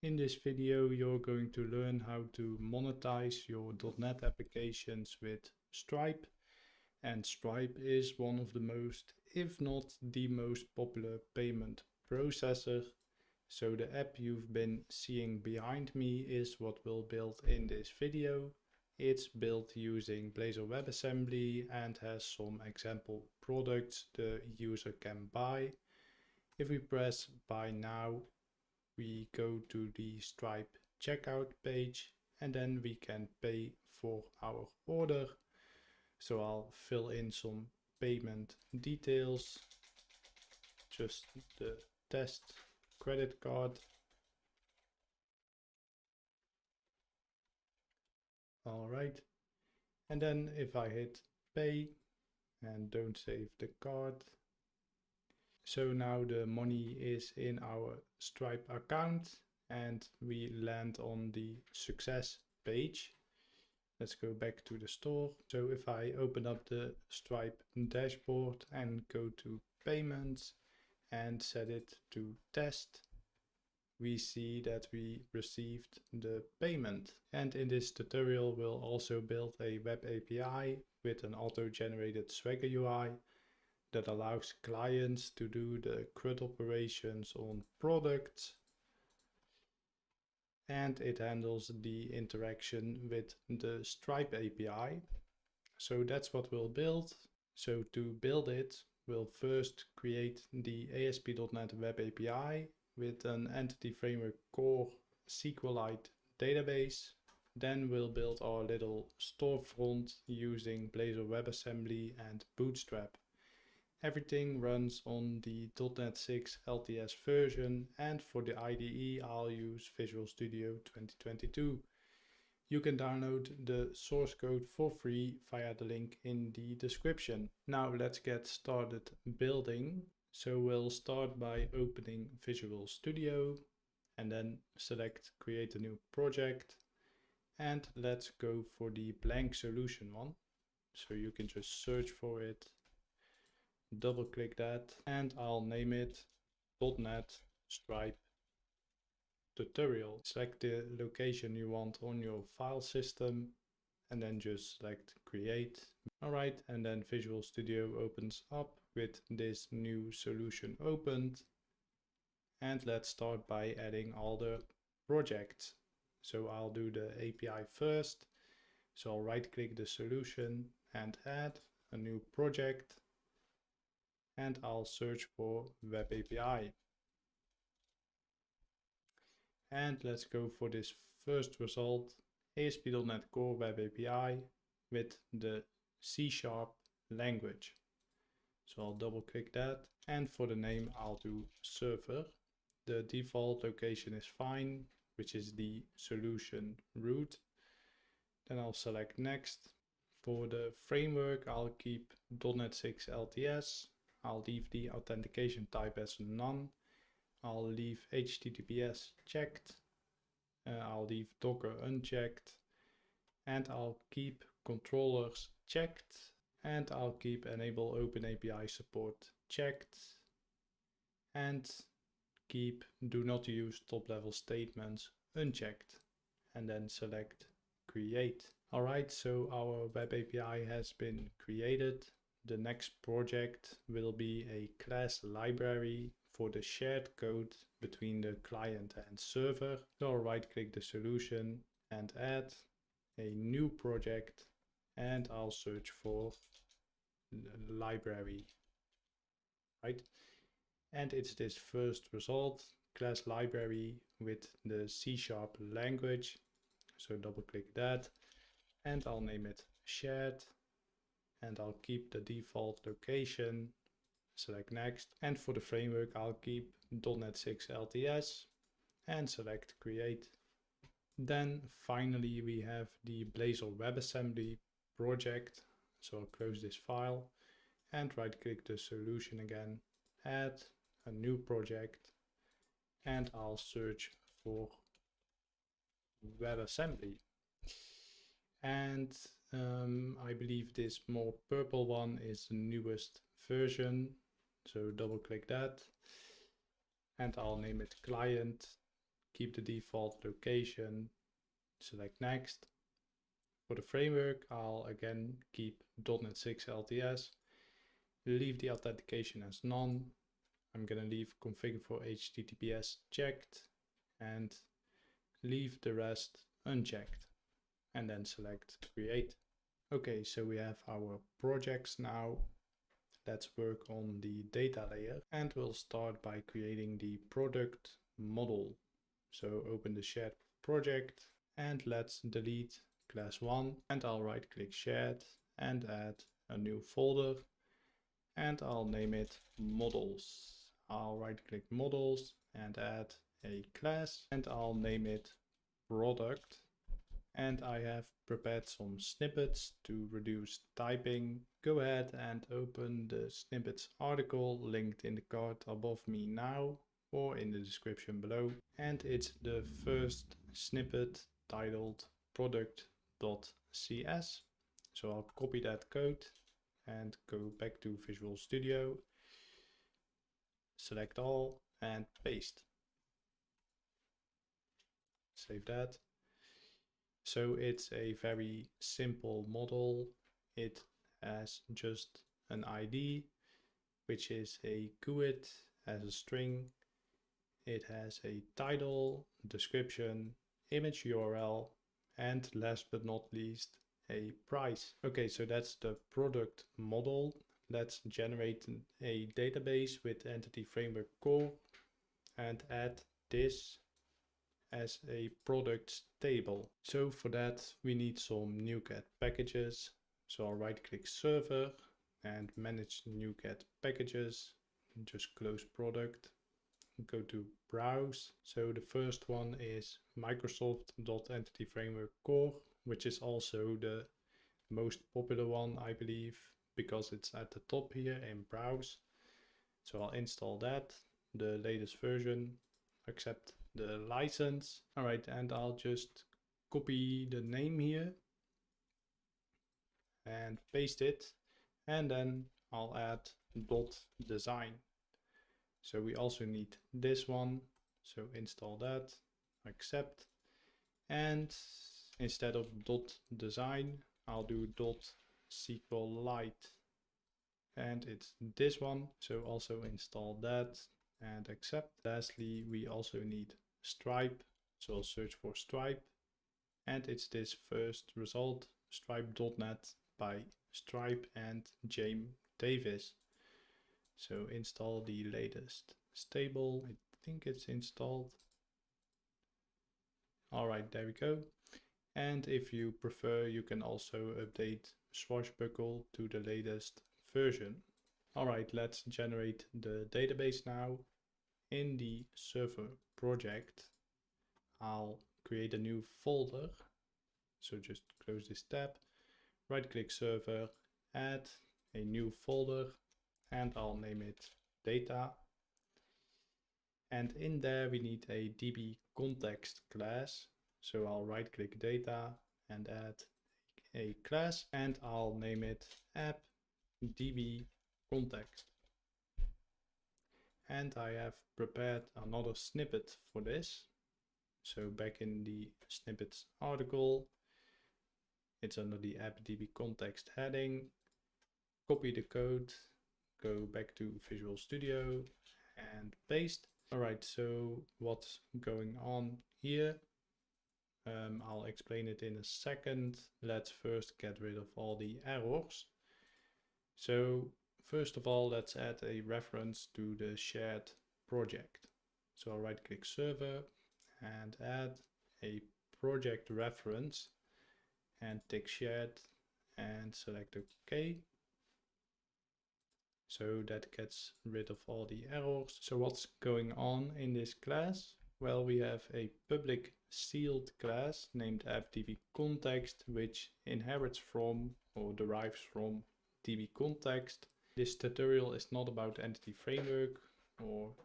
In this video, you're going to learn how to monetize your .NET applications with Stripe. And Stripe is one of the most, if not the most popular payment processor. So the app you've been seeing behind me is what we'll build in this video. It's built using Blazor WebAssembly and has some example products the user can buy. If we press buy now, we go to the Stripe checkout page and then we can pay for our order. So I'll fill in some payment details, just the test credit card. All right. And then if I hit pay and don't save the card. So now the money is in our Stripe account and we land on the success page. Let's go back to the store. So if I open up the Stripe dashboard and go to payments and set it to test, we see that we received the payment. And in this tutorial, we'll also build a web API with an auto-generated Swagger UI that allows clients to do the CRUD operations on products, and it handles the interaction with the Stripe API. So that's what we'll build. So to build it, we'll first create the ASP.NET Web API with an Entity Framework Core SQLite database. Then we'll build our little storefront using Blazor WebAssembly and Bootstrap. Everything runs on the .NET 6 LTS version, and for the IDE I'll use Visual Studio 2022. You can download the source code for free via the link in the description. Now let's get started building. So we'll start by opening Visual Studio and then select create a new project, and let's go for the blank solution one. So you can just search for it, double click that, and I'll name it .NET Stripe Tutorial. Select the location you want on your file system and then just select create. Alright, and then Visual Studio opens up with this new solution opened. And let's start by adding all the projects. So I'll do the API first. So I'll right click the solution and add a new project. And I'll search for Web API. And let's go for this first result, ASP.NET Core Web API with the C# language. So I'll double click that, and for the name I'll do server. The default location is fine, which is the solution root. Then I'll select next. For the framework I'll keep .NET 6 LTS. I'll leave the authentication type as none. I'll leave HTTPS checked. I'll leave Docker unchecked. And I'll keep controllers checked. And I'll keep enable OpenAPI support checked. And keep do not use top level statements unchecked. And then select create. Alright, so our web API has been created. The next project will be a class library for the shared code between the client and server. So I'll right click the solution and add a new project, and I'll search for the library, right? And it's this first result, class library with the C# language. So double click that and I'll name it shared. And I'll keep the default location, select next. And for the framework, I'll keep .NET 6 LTS and select create. Then finally, we have the Blazor WebAssembly project. So I'll close this file and right click the solution again, add a new project, and I'll search for WebAssembly. And I believe this more purple one is the newest version. So double click that and I'll name it client, keep the default location, select next. For the framework, I'll again keep .NET 6 LTS, leave the authentication as none. I'm gonna leave configure for HTTPS checked and leave the rest unchecked, and then select create. Okay, so we have our projects now. Let's work on the data layer, and we'll start by creating the product model. So open the shared project and let's delete class 1, and I'll right click shared and add a new folder, and I'll name it models. I'll right click models and add a class, and I'll name it product. And I have prepared some snippets to reduce typing. Go ahead and open the snippets article linked in the card above me now or in the description below. And it's the first snippet titled product.cs. So I'll copy that code and go back to Visual Studio, select all and paste. Save that. So it's a very simple model. It has just an ID, which is a CRUD as a string. It has a title, description, image URL, and last but not least, a price. Okay, so that's the product model. Let's generate a database with Entity Framework Core and add this as a products table. So for that we need some NuGet packages. So I'll right click server and manage NuGet packages and just close product. Go to browse. So the first one is Microsoft.Entity Framework Core, which is also the most popular one, I believe, because it's at the top here in browse. So I'll install that, the latest version, accept the license. All right, and I'll just copy the name here and paste it, and then I'll add .design. So we also need this one, so install that, accept, and instead of .design I'll do .SQLite, and it's this one, so also install that and accept. Lastly, we also need Stripe, so I'll search for Stripe, and it's this first result, stripe.net by Stripe and James Davis. So install the latest stable. I think it's installed. All right, there we go. And if you prefer, you can also update Swashbuckle to the latest version. All right, let's generate the database now. In the server project, I'll create a new folder. So just close this tab, right click server, add a new folder, and I'll name it data. And in there we need a DB context class. So I'll right click data and add a class, and I'll name it app DB context. And I have prepared another snippet for this. So back in the snippets article, it's under the app DB context heading. Copy the code, go back to Visual Studio and paste. All right, so what's going on here? I'll explain it in a second. Let's first get rid of all the errors. So first of all, let's add a reference to the shared project. So I'll right click server and add a project reference and tick shared and select OK. So that gets rid of all the errors. So what's going on in this class? Well, we have a public sealed class named appDBContext, which inherits from or derives from DBContext. This tutorial is not about Entity Framework or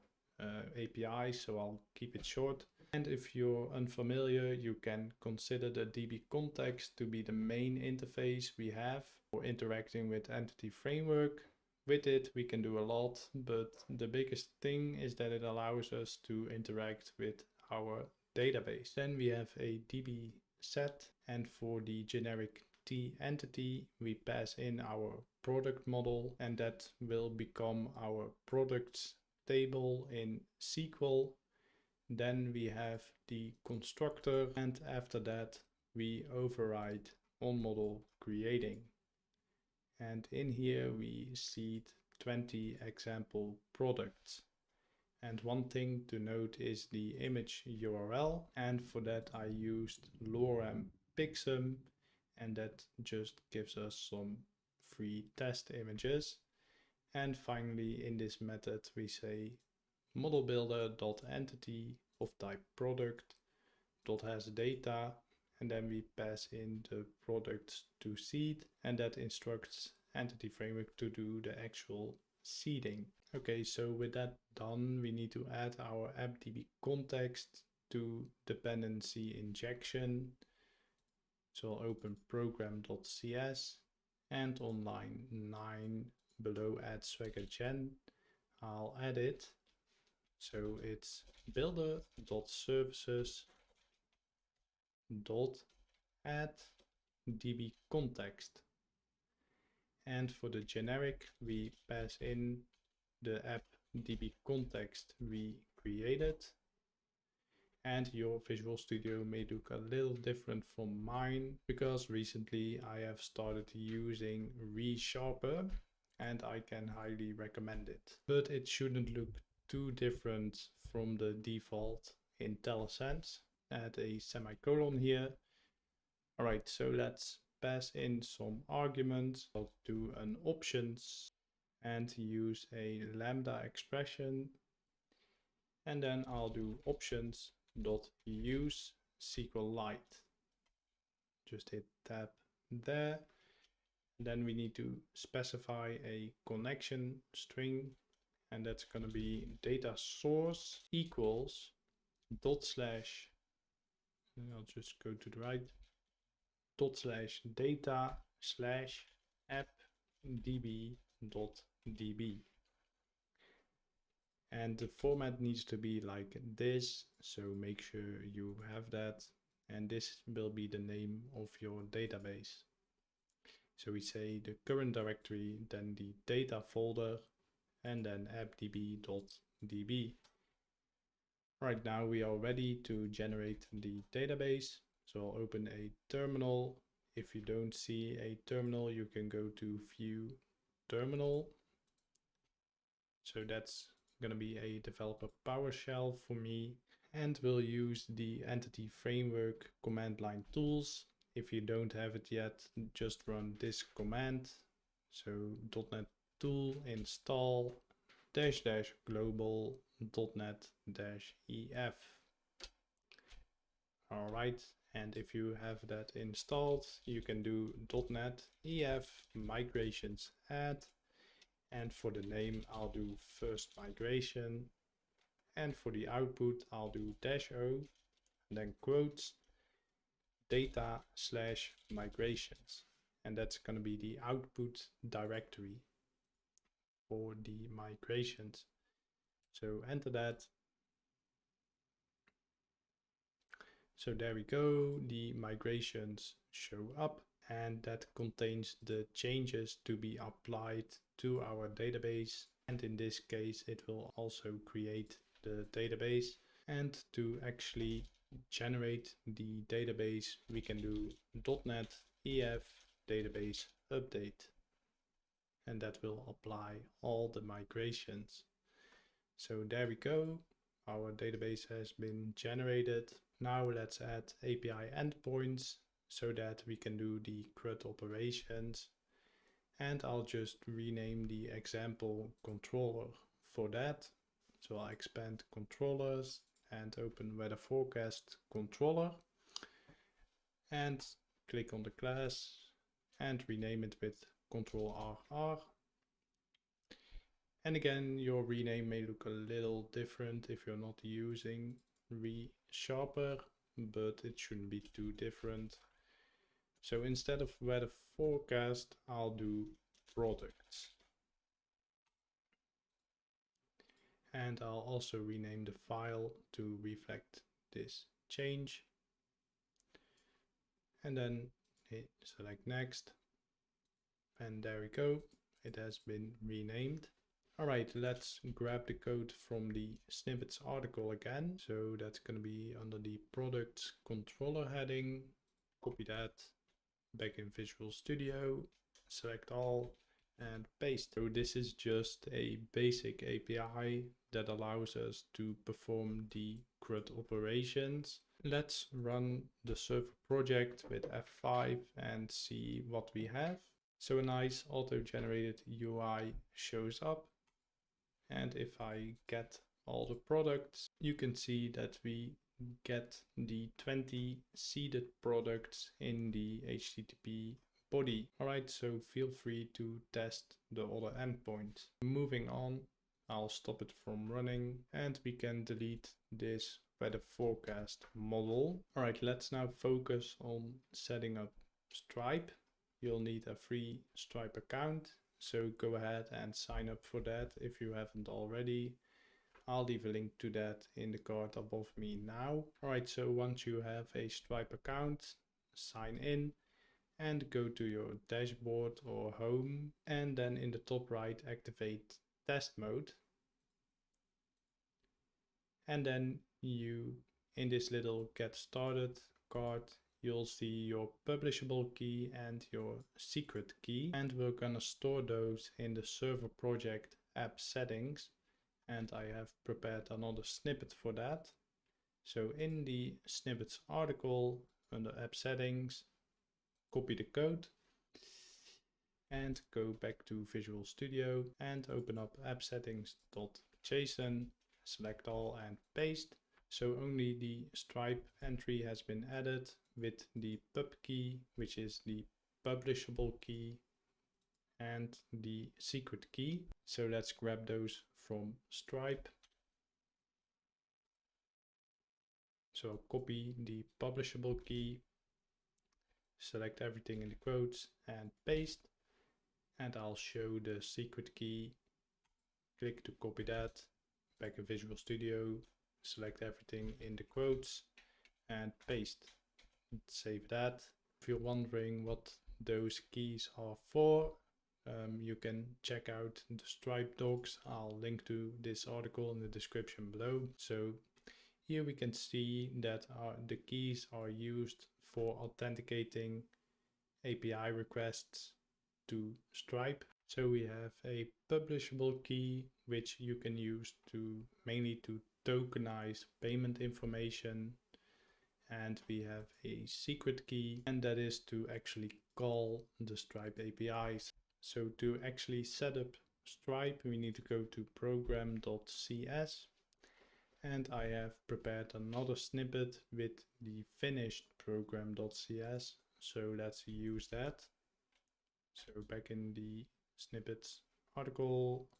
API, so I'll keep it short. And if you're unfamiliar, you can consider the DBContext to be the main interface we have for interacting with Entity Framework. With it, we can do a lot, but the biggest thing is that it allows us to interact with our database. Then we have a DB set, and for the generic T entity, we pass in our product model, and that will become our products table in SQL. Then we have the constructor, and after that we override onModel creating. And in here we seed 20 example products. And one thing to note is the image URL, and for that I used lorem pixum, and that just gives us some free test images. And finally, in this method we say modelbuilder.entity of type product .has data, and then we pass in the products to seed, and that instructs Entity Framework to do the actual seeding. Okay, so with that done, we need to add our appdb context to dependency injection. So I'll open program.cs, and on line 9 below add swagger.gen, I'll add it. So it's builder.services.add db context. And for the generic, we pass in the app db context we created. And your Visual Studio may look a little different from mine, because recently I have started using ReSharper, and I can highly recommend it. But it shouldn't look too different from the default IntelliSense. Add a semicolon here. Alright, so let's pass in some arguments. I'll do an options and use a lambda expression, and then I'll do options.use SQLite. Just hit tab there. Then we need to specify a connection string, and that's going to be data source equals /, I'll just go to the right, /data / app db.db. And the format needs to be like this, so make sure you have that, and this will be the name of your database. So we say the current directory, then the data folder, and then appdb.db. Right now we are ready to generate the database. So I'll open a terminal. If you don't see a terminal, you can go to View Terminal. So that's going to be a developer PowerShell for me, and we'll use the Entity Framework command line tools. If you don't have it yet, just run this command. So .NET tool install --global .NET-EF. Alright, and if you have that installed, you can do .NET EF migrations add, and for the name I'll do first migration, and for the output I'll do -o, and then quotes data / migrations, and that's going to be the output directory for the migrations. So enter that. So there we go, the migrations show up, and that contains the changes to be applied to our database, and in this case it will also create the database. And to actually generate the database, we can do .NET EF database update, and that will apply all the migrations. So there we go, our database has been generated. Now let's add API endpoints so that we can do the CRUD operations, and I'll just rename the example controller for that. So I'll expand controllers and open weather forecast controller, and click on the class and rename it with Ctrl+R. And again, your rename may look a little different if you're not using ReSharper, but it shouldn't be too different. So instead of weather forecast, I'll do products. And I'll also rename the file to reflect this change, and then hit select next, and there we go, it has been renamed. Alright, let's grab the code from the snippets article again. So that's going to be under the products controller heading. Copy that, back in Visual Studio, select all, and paste. So this is just a basic API that allows us to perform the CRUD operations. Let's run the server project with F5 and see what we have. So a nice auto-generated UI shows up. And if I get all the products, you can see that we get the 20 seeded products in the HTTP body. Alright, so feel free to test the other endpoints. Moving on, I'll stop it from running and we can delete this weather forecast model. Alright, let's now focus on setting up Stripe. You'll need a free Stripe account. So go ahead and sign up for that if you haven't already. I'll leave a link to that in the card above me now. Alright, so once you have a Stripe account, sign in and go to your dashboard or home, and then in the top right activate test mode. And then you, in this little get started card, you'll see your publishable key and your secret key, and we're gonna store those in the server project app settings, and I have prepared another snippet for that. So in the snippets article under app settings, copy the code and go back to Visual Studio and open up app settings.json, select all and paste. So only the Stripe entry has been added with the pub key, which is the publishable key, and the secret key. So let's grab those from Stripe. So I'll copy the publishable key, select everything in the quotes and paste. And I'll show the secret key. Click to copy that, back in Visual Studio, select everything in the quotes and paste. Save that. If you're wondering what those keys are for, you can check out the Stripe docs. I'll link to this article in the description below. So here we can see that the keys are used for authenticating API requests to Stripe. So we have a publishable key, which you can use mainly to tokenize payment information. And we have a secret key, and that is to actually call the Stripe APIs. So to actually set up Stripe, we need to go to program.cs, and I have prepared another snippet with the finished program.cs. So let's use that. So back in the snippets article,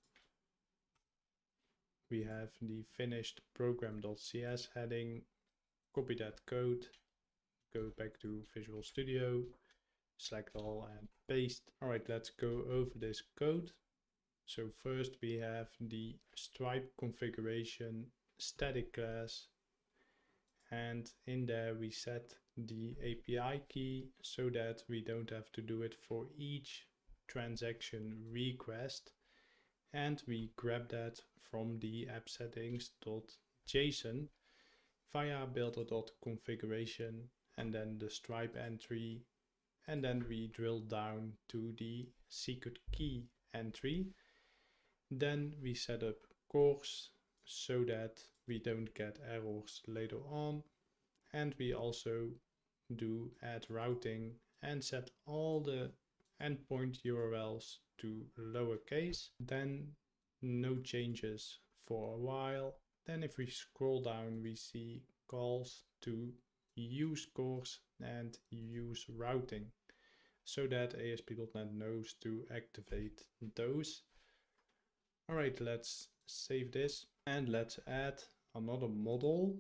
we have the finished program.cs heading. Copy that code, go back to Visual Studio, select all and paste. Alright, let's go over this code. So first we have the Stripe configuration static class, and in there we set the API key so that we don't have to do it for each transaction request, and we grab that from the app settings.json via builder.configuration and then the Stripe entry, and then we drill down to the secret key entry. Then we set up course so that we don't get errors later on, and we also do add routing and set all the endpoint URLs to lowercase. Then no changes for a while. Then if we scroll down, we see calls to use course and use routing, so that ASP.NET knows to activate those. Alright, let's save this and let's add another model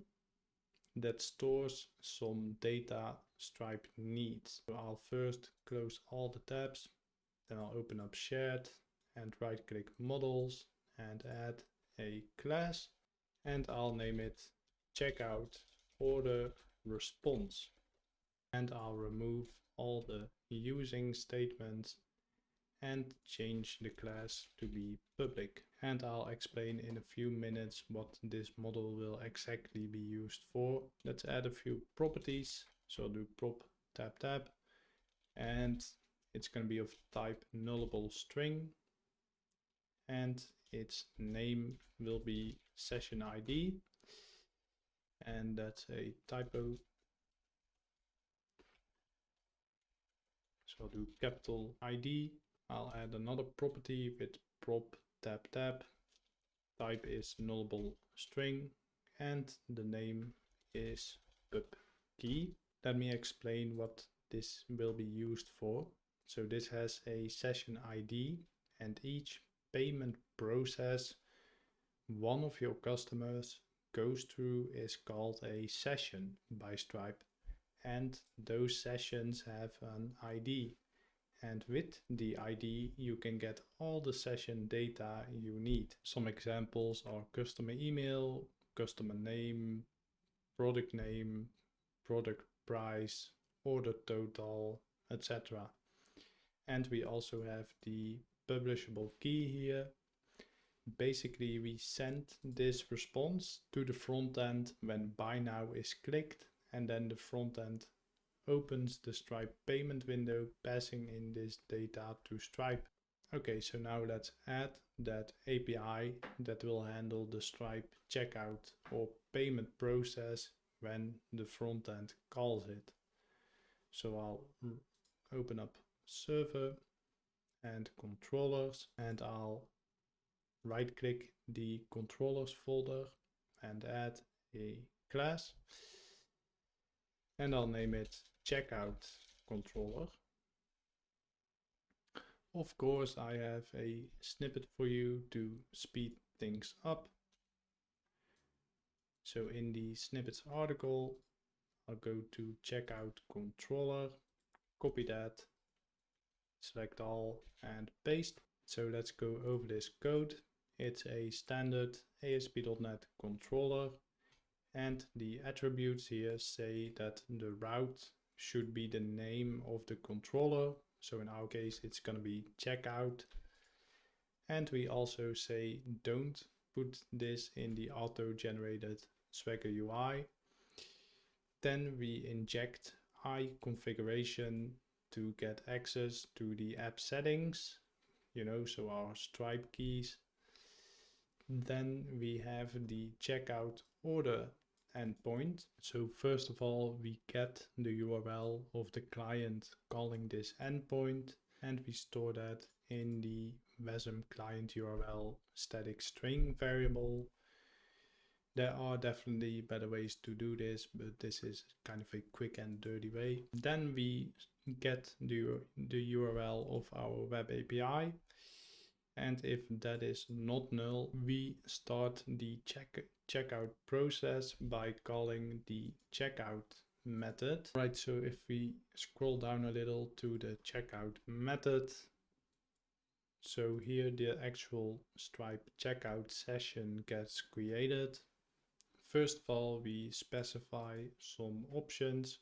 that stores some data Stripe needs. So I'll first close all the tabs, then I'll open up shared and right click models and add a class, and I'll name it checkout order response. And I'll remove all the using statements and change the class to be public. And I'll explain in a few minutes what this model will exactly be used for. Let's add a few properties. So I'll do prop tab tab, and it's going to be of type nullable string, and its name will be session ID, and that's a typo. So I'll do capital ID. I'll add another property with prop tab tab. Type is nullable string, and the name is pub key. Let me explain what this will be used for. So this has a session ID, and each payment process one of your customers goes through is called a session by Stripe, and those sessions have an ID. And with the ID, you can get all the session data you need. Some examples are customer email, customer name, product price, order total, etc. And we also have the publishable key here. Basically, we send this response to the front end when buy now is clicked, and then the front end opens the Stripe payment window, passing in this data to Stripe. Okay, so now let's add that API that will handle the Stripe checkout or payment process when the front end calls it. So I'll open up server and controllers, and I'll right click the controllers folder and add a class, and I'll name it checkout controller. Of course, I have a snippet for you to speed things up. So in the snippets article, I'll go to checkout controller, copy that, select all and paste. So let's go over this code. It's a standard ASP.NET controller, and the attributes here say that the route should be the name of the controller. So in our case, it's going to be checkout. And we also say don't put this in the auto-generated Swagger UI. Then we inject iConfiguration to get access to the app settings, so our Stripe keys. Then we have the checkout order endpoint. So first of all, we get the URL of the client calling this endpoint, and we store that in the WASM client URL static string variable. There are definitely better ways to do this, but this is kind of a quick and dirty way. Then we get the URL of our web API. And if that is not null, we start the checkout process by calling the checkout method. Right, so if we scroll down a little to the checkout method, so here the actual Stripe checkout session gets created. First of all, we specify some options,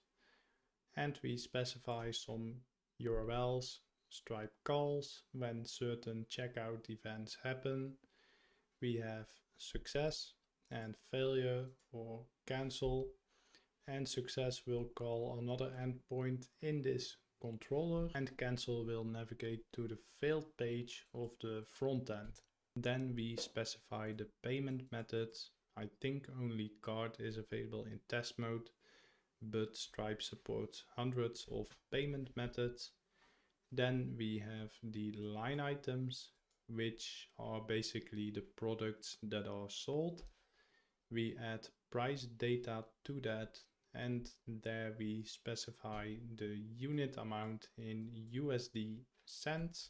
and we specify some URLs. Stripe calls when certain checkout events happen. We have success and failure or cancel, and success will call another endpoint in this controller, and cancel will navigate to the failed page of the front end. Then we specify the payment methods. I think only CRUD is available in test mode, but Stripe supports hundreds of payment methods. Then we have the line items, which are basically the products that are sold. We add price data to that, and there we specify the unit amount in USD cents.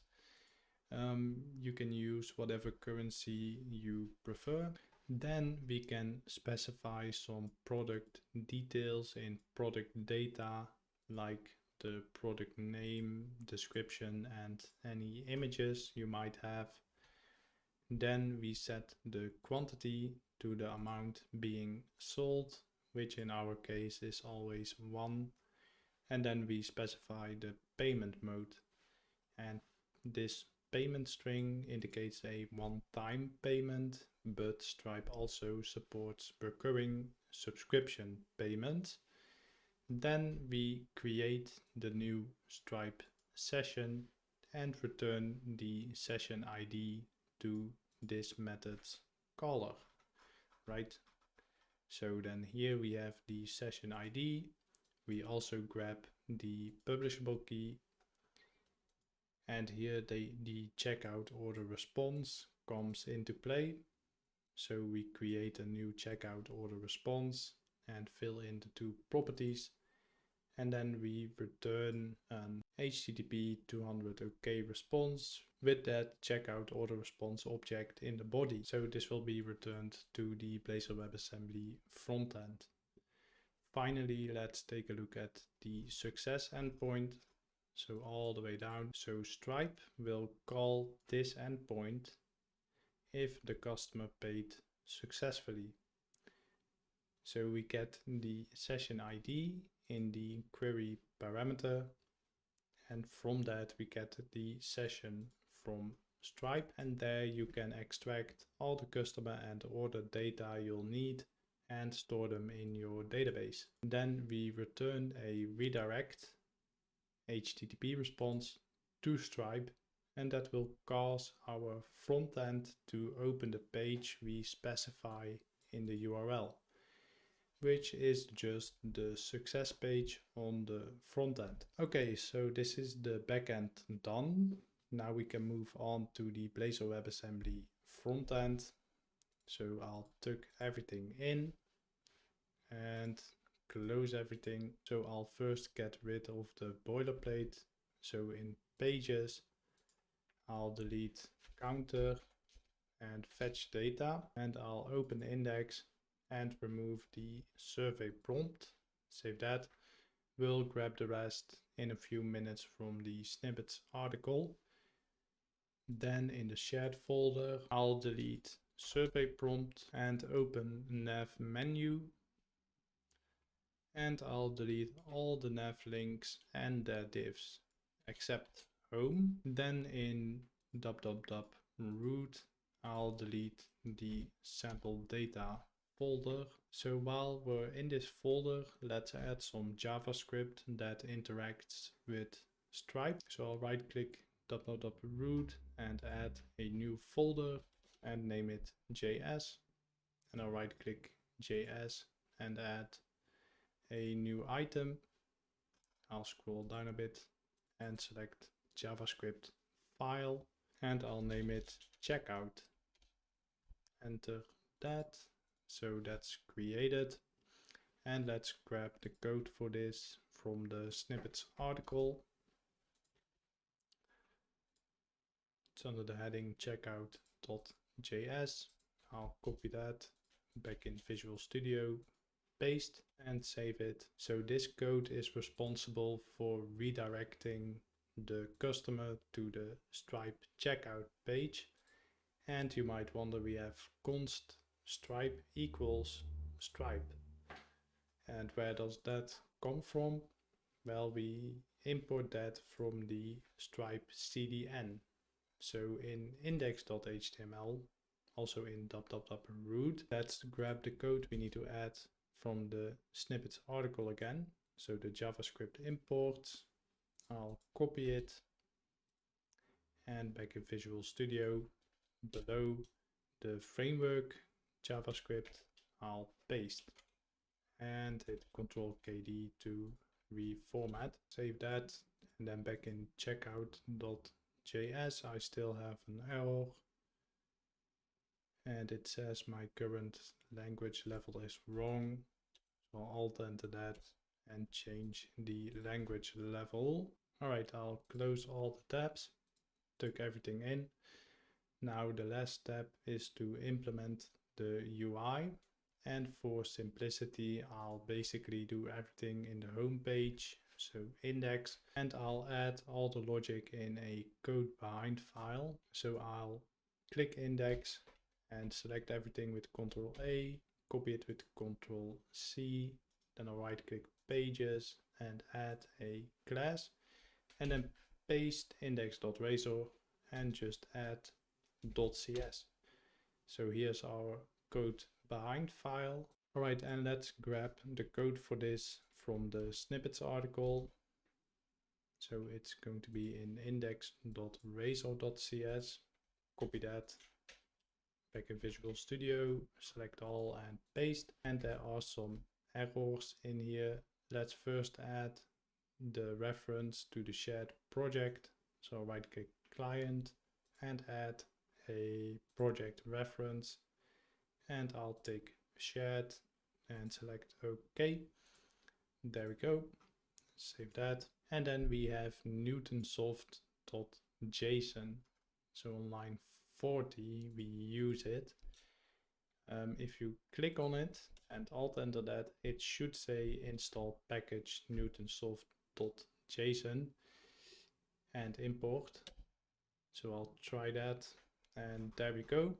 You can use whatever currency you prefer. Then we can specify some product details in product data, like the product name, description, and any images you might have. Then we set the quantity to the amount being sold which in our case is always 1. And then we specify the payment mode. And this payment string indicates a one-time payment, but Stripe also supports recurring subscription payments. Then we create the new Stripe session and return the session ID to this method's caller, right? So then here we have the session ID. We also grab the publishable key, and here the checkout order response comes into play. So we create a new checkout order response and fill in the 2 properties, and then we return an HTTP 200 OK response with that checkout order response object in the body. So this will be returned to the Blazor WebAssembly frontend. Finally, let's take a look at the success endpoint. So all the way down. So Stripe will call this endpoint if the customer paid successfully. So we get the session ID in the query parameter, and from that we get the session from Stripe, and there you can extract all the customer and order data you'll need and store them in your database. Then we return a redirect HTTP response to Stripe, and that will cause our front end to open the page we specify in the URL, which is just the success page on the front end. Okay, so this is the backend done. Now we can move on to the Blazor WebAssembly front end. So I'll tuck everything in and close everything. So I'll first get rid of the boilerplate. So in pages, I'll delete counter and fetch data, and I'll open index and remove the survey prompt. Save that. We'll grab the rest in a few minutes from the snippets article. Then in the shared folder, I'll delete survey prompt and open nav menu. And I'll delete all the nav links and their divs except home. Then in root, I'll delete the sample data folder. So while we're in this folder, let's add some JavaScript that interacts with Stripe. So I'll right click root and add a new folder and name it JS. And I'll right click JS and add a new item. I'll scroll down a bit and select JavaScript file, and I'll name it checkout. Enter that. So that's created. And let's grab the code for this from the snippets article. It's under the heading checkout.js. I'll copy that back in Visual Studio, paste and save it. So this code is responsible for redirecting the customer to the Stripe checkout page. And you might wonder, we have const Stripe equals Stripe. And where does that come from? Well, we import that from the Stripe CDN. So in index.html, also in root, let's grab the code we need to add from the snippets article again. So the JavaScript imports, I'll copy it, and back in Visual Studio, below the framework JavaScript, I'll paste and hit Ctrl-KD to reformat. Save that, and then back in checkout.js, I still have an error. And it says my current language level is wrong. So I'll alt enter that and change the language level. Alright, I'll close all the tabs, tuck everything in. Now the last step is to implement the UI. And for simplicity, I'll basically do everything in the home page, so index, and I'll add all the logic in a code behind file. So I'll click index and select everything with Ctrl A, copy it with Control C, then I'll right click pages and add a class, and then paste index.razor and just add .cs. So here's our code behind file. Alright, and let's grab the code for this from the snippets article. So it's going to be in index.razor.cs. Copy that, back in Visual Studio, select all and paste. And there are some errors in here. Let's first add the reference to the shared project. So right click client and add a project reference, and I'll take shared and select OK. There we go. Save that. And then we have newtonsoft.json. So on line 40 we use it. If you click on it and alt enter that, it should say install package newtonsoft.json and import. So I'll try that, and there we go.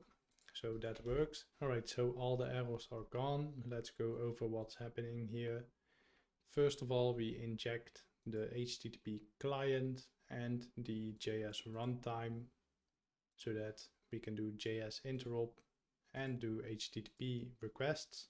So that works. Alright, so all the errors are gone. Let's go over what's happening here. First of all, we inject the HTTP client and the JS runtime so that we can do JS interop and do HTTP requests.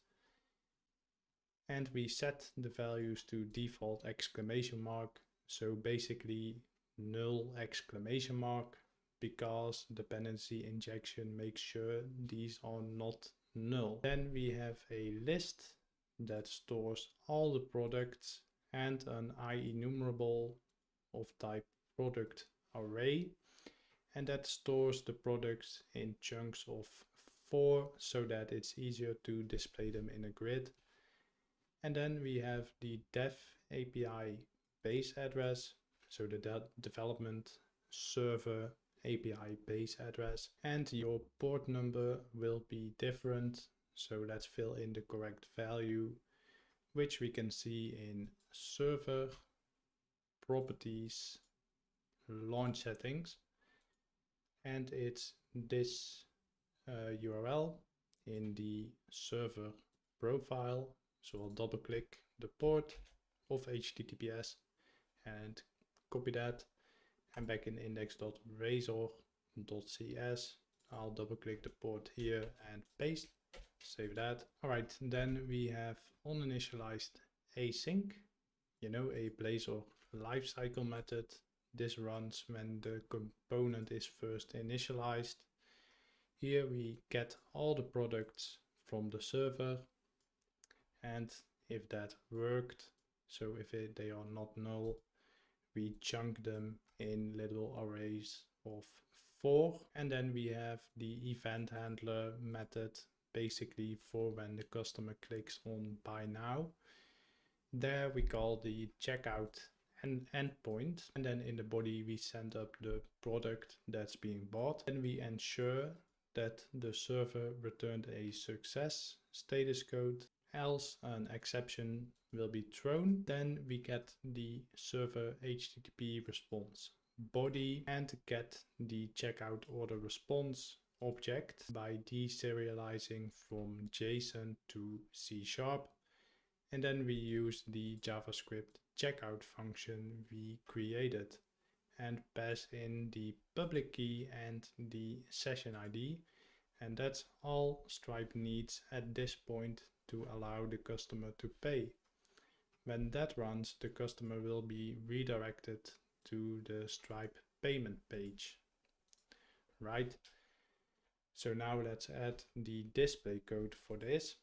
And we set the values to default exclamation mark. So basically null exclamation mark, because dependency injection makes sure these are not null. Then we have a list that stores all the products and an IEnumerable of type product array, and that stores the products in chunks of 4 so that it's easier to display them in a grid. And then we have the dev API base address, so the development server API base address, and your port number will be different. So let's fill in the correct value, which we can see in server properties launch settings, and it's this URL in the server profile. So I'll double click the port of HTTPS and copy that, and back in index.razor.cs I'll double click the port here and paste. Save that. Alright, then we have uninitialized async, a Blazor lifecycle method. This runs when the component is first initialized. Here we get all the products from the server, and if that worked, so if they are not null, we chunk them in little arrays of 4. And then we have the event handler method, basically for when the customer clicks on buy now. There we call the checkout endpoint, and then in the body we send up the product that's being bought, and we ensure that the server returned a success status code, else an exception will be thrown. Then we get the server HTTP response body and get the checkout order response object by deserializing from JSON to C#. And then we use the JavaScript checkout function we created and pass in the public key and the session ID. And that's all Stripe needs at this point to allow the customer to pay. When that runs, the customer will be redirected to the Stripe payment page. Right? So now let's add the display code for this.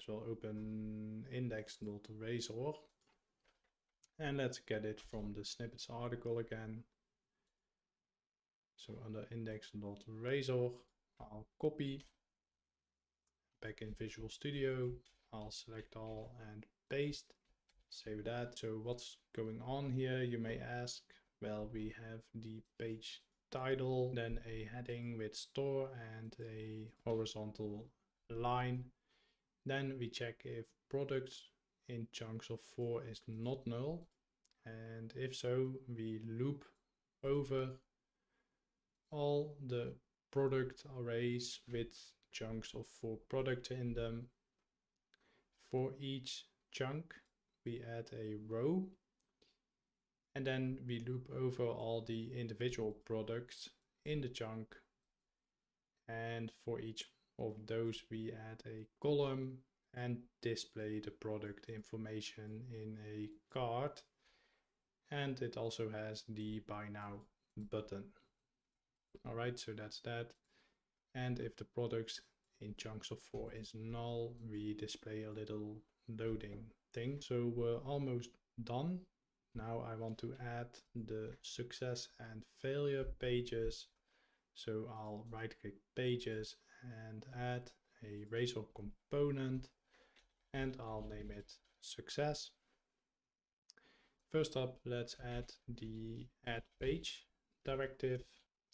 So I'll open index.razor and let's get it from the snippets article again. So under index.razor, I'll copy, back in Visual Studio, I'll select all and paste, save that. So what's going on here, you may ask? Well, we have the page title, then a heading with store and a horizontal line. Then we check if products in chunks of 4 is not null, and if so, we loop over all the product arrays with chunks of 4 products in them, for each chunk, we add a row, and then we loop over all the individual products in the chunk. And for each of those, we add a column and display the product information in a card. And it also has the buy now button. All right, so that's that. And if the products in chunks of 4 is null, we display a little loading thing. So we're almost done. Now I want to add the success and failure pages. So I'll right click pages and add a Blazor component, and I'll name it success. First up, let's add the add page directive,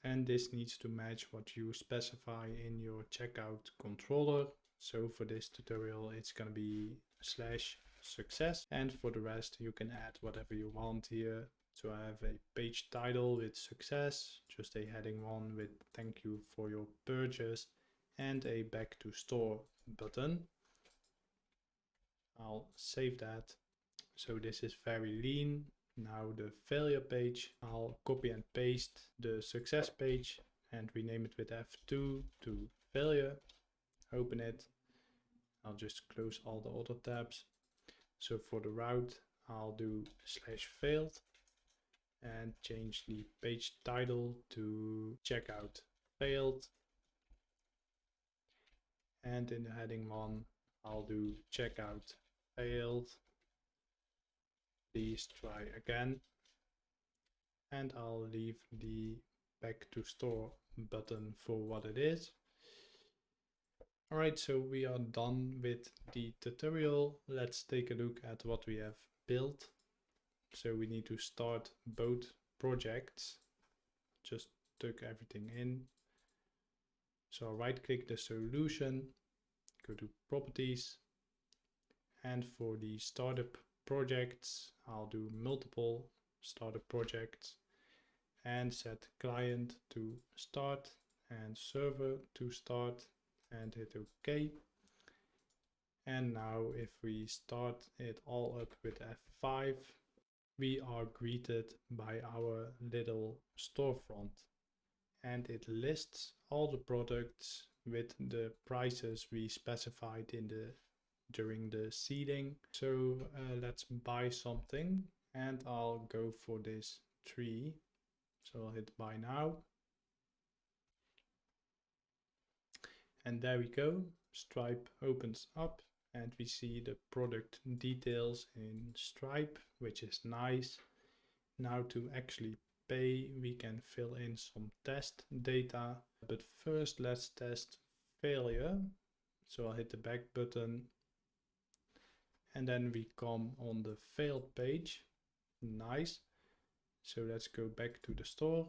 and this needs to match what you specify in your checkout controller. So for this tutorial, it's going to be /success, and for the rest you can add whatever you want here. So I have a page title with success, just a heading 1 with thank you for your purchase, and a back to store button. I'll save that. So this is very lean. Now the failure page, I'll copy and paste the success page and rename it with F2 to failure. Open it. I'll just close all the other tabs. So for the route, I'll do /failed and change the page title to checkout failed. And in the heading 1, I'll do checkout failed. Please try again. And I'll leave the back to store button for what it is. Alright, so we are done with the tutorial. Let's take a look at what we have built. So we need to start both projects. Just tuck everything in. So I'll right click the solution, go to properties, and for the startup projects, I'll do multiple startup projects and set client to start and server to start and hit OK. And now if we start it all up with F5, we are greeted by our little storefront, and it lists all the products with the prices we specified during the seeding. So let's buy something, and I'll go for this tree. So I'll hit buy now. And there we go. Stripe opens up and we see the product details in Stripe, which is nice. Now to actually pay, we can fill in some test data, but first let's test failure. So I'll hit the back button, and then we come on the failed page. Nice. So let's go back to the store,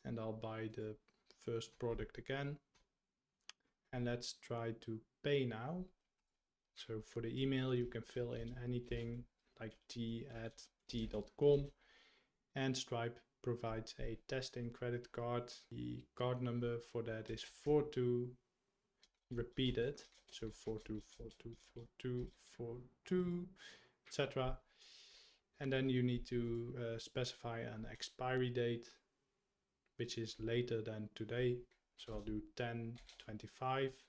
and I'll buy the first product again. And let's try to pay now. So for the email, you can fill in anything like t@t.com, and Stripe provides a testing credit card. The card number for that is 42 repeated, so 42, 42, 42, 42, etc. And then you need to specify an expiry date, which is later than today. So I'll do 10/25,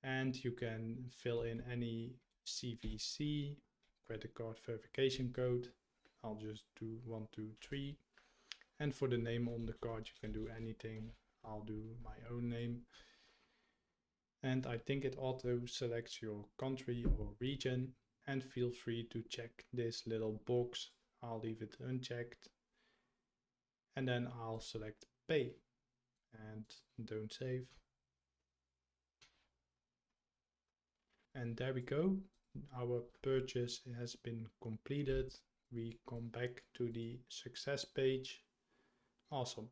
and you can fill in any CVC, credit card verification code. I'll just do 123. And for the name on the card, you can do anything. I'll do my own name. And I think it auto selects your country or region, and feel free to check this little box. I'll leave it unchecked. And then I'll select pay and don't save. And there we go. Our purchase has been completed. We come back to the success page. Awesome.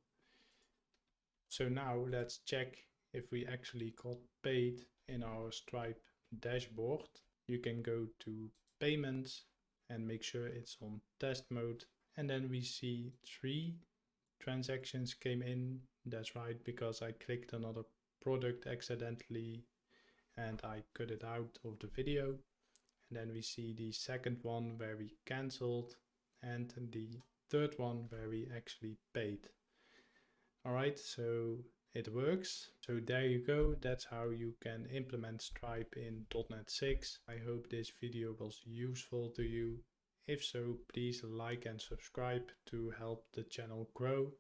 So now let's check if we actually got paid in our Stripe dashboard. You can go to payments and make sure it's on test mode. And then we see 3 transactions came in. That's right, because I clicked another product accidentally, and I cut it out of the video. And then we see the second one where we cancelled, and the third one where we actually paid. Alright, so it works. So there you go, that's how you can implement Stripe in .NET 6. I hope this video was useful to you. If so, please like and subscribe to help the channel grow.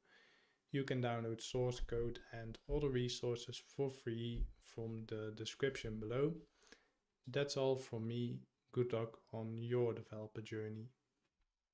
You can download source code and other resources for free from the description below. That's all from me. Good luck on your developer journey.